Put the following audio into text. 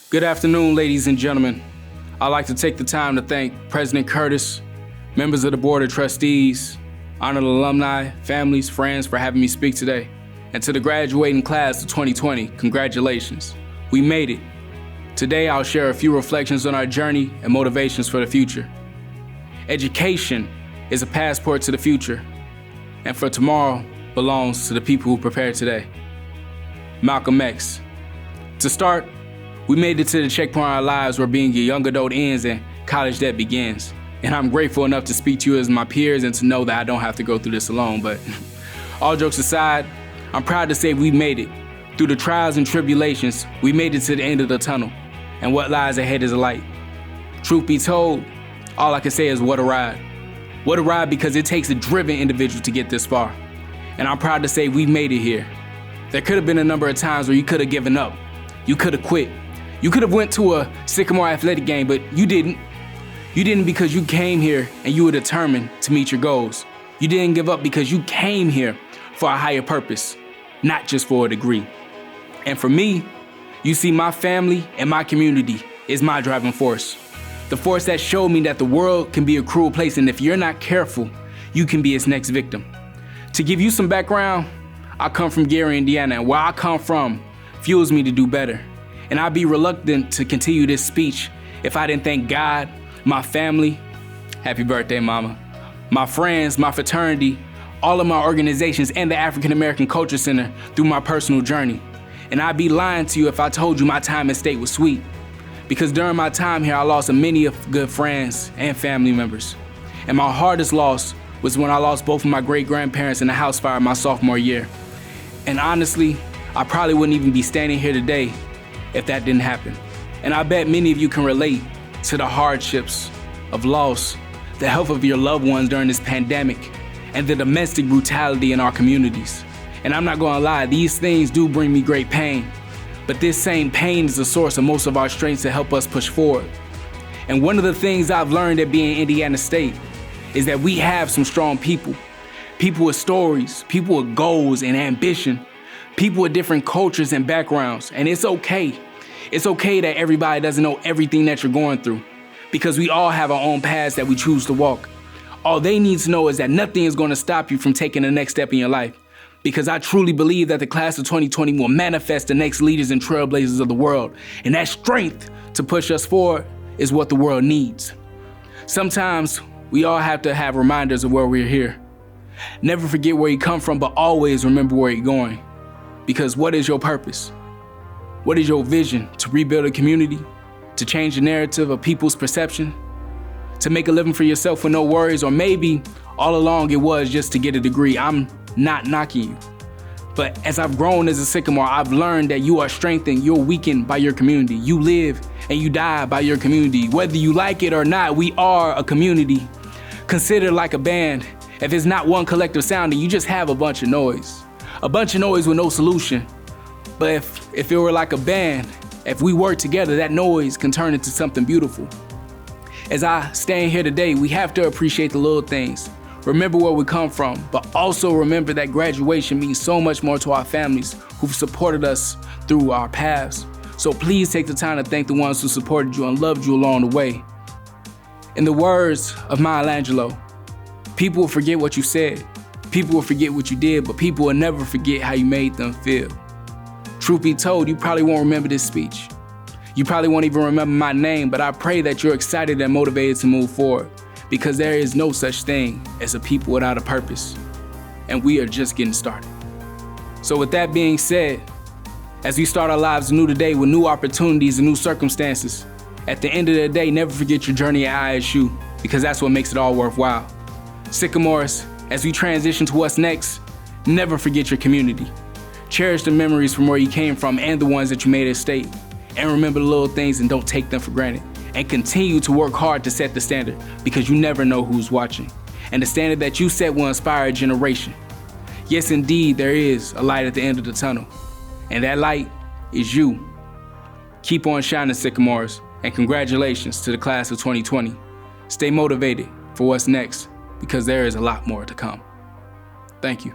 Good afternoon, ladies and gentlemen. I'd like to take the time to thank President Curtis, members of the Board of Trustees, honored alumni, families, friends for having me speak today. And to the graduating class of 2020, congratulations. We made it. Today, I'll share a few reflections on our journey and motivations for the future. Education is a passport to the future, and for tomorrow belongs to the people who prepare today. Malcolm X. To start, we made it to the checkpoint in our lives where being a young adult ends and college debt begins. And I'm grateful enough to speak to you as my peers and to know that I don't have to go through this alone. But all jokes aside, I'm proud to say we made it. Through the trials and tribulations, we made it to the end of the tunnel. And what lies ahead is a light. Truth be told, all I can say is what a ride. What a ride, because it takes a driven individual to get this far. And I'm proud to say we made it here. There could have been a number of times where you could have given up. You could have quit. You could have went to a Sycamore athletic game, but you didn't. You didn't because you came here and you were determined to meet your goals. You didn't give up because you came here for a higher purpose, not just for a degree. And for me, you see, my family and my community is my driving force. The force that showed me that the world can be a cruel place, and if you're not careful, you can be its next victim. To give you some background, I come from Gary, Indiana, and where I come from fuels me to do better. And I'd be reluctant to continue this speech if I didn't thank God, my family, happy birthday, mama, my friends, my fraternity, all of my organizations, and the African American Culture Center through my personal journey. And I'd be lying to you if I told you my time in state was sweet. Because during my time here, I lost many of good friends and family members. And my hardest loss was when I lost both of my great-grandparents in a house fire my sophomore year. And honestly, I probably wouldn't even be standing here today if that didn't happen. And I bet many of you can relate to the hardships of loss, the health of your loved ones during this pandemic, and the domestic brutality in our communities. And I'm not gonna lie, these things do bring me great pain, but this same pain is the source of most of our strengths to help us push forward. And one of the things I've learned at being Indiana State is that we have some strong people with stories, people with goals and ambition, people with different cultures and backgrounds. And it's okay. It's okay that everybody doesn't know everything that you're going through, because we all have our own paths that we choose to walk. All they need to know is that nothing is going to stop you from taking the next step in your life, because I truly believe that the class of 2020 will manifest the next leaders and trailblazers of the world. And that strength to push us forward is what the world needs. Sometimes we all have to have reminders of where we're here. Never forget where you come from, but always remember where you're going. Because what is your purpose? What is your vision? To rebuild a community? To change the narrative of people's perception? To make a living for yourself with no worries? Or maybe all along it was just to get a degree. I'm not knocking you. But as I've grown as a Sycamore, I've learned that you are strengthened, you're weakened by your community. You live and you die by your community. Whether you like it or not, we are a community. Consider like a band. If it's not one collective sound, then you just have a bunch of noise. A bunch of noise with no solution. But if it were like a band, if we work together, that noise can turn into something beautiful. As I stand here today, we have to appreciate the little things. Remember where we come from, but also remember that graduation means so much more to our families who've supported us through our paths. So please take the time to thank the ones who supported you and loved you along the way. In the words of Maya Angelou, people will forget what you said, people will forget what you did, but people will never forget how you made them feel. Truth be told, you probably won't remember this speech. You probably won't even remember my name, but I pray that you're excited and motivated to move forward, because there is no such thing as a people without a purpose, and we are just getting started. So with that being said, as we start our lives anew today with new opportunities and new circumstances, at the end of the day, never forget your journey at ISU, because that's what makes it all worthwhile. Sycamores, as we transition to what's next, never forget your community. Cherish the memories from where you came from and the ones that you made at state. And remember the little things and don't take them for granted. And continue to work hard to set the standard, because you never know who's watching. And the standard that you set will inspire a generation. Yes, indeed, there is a light at the end of the tunnel. And that light is you. Keep on shining, Sycamores, and congratulations to the class of 2020. Stay motivated for what's next, because there is a lot more to come. Thank you.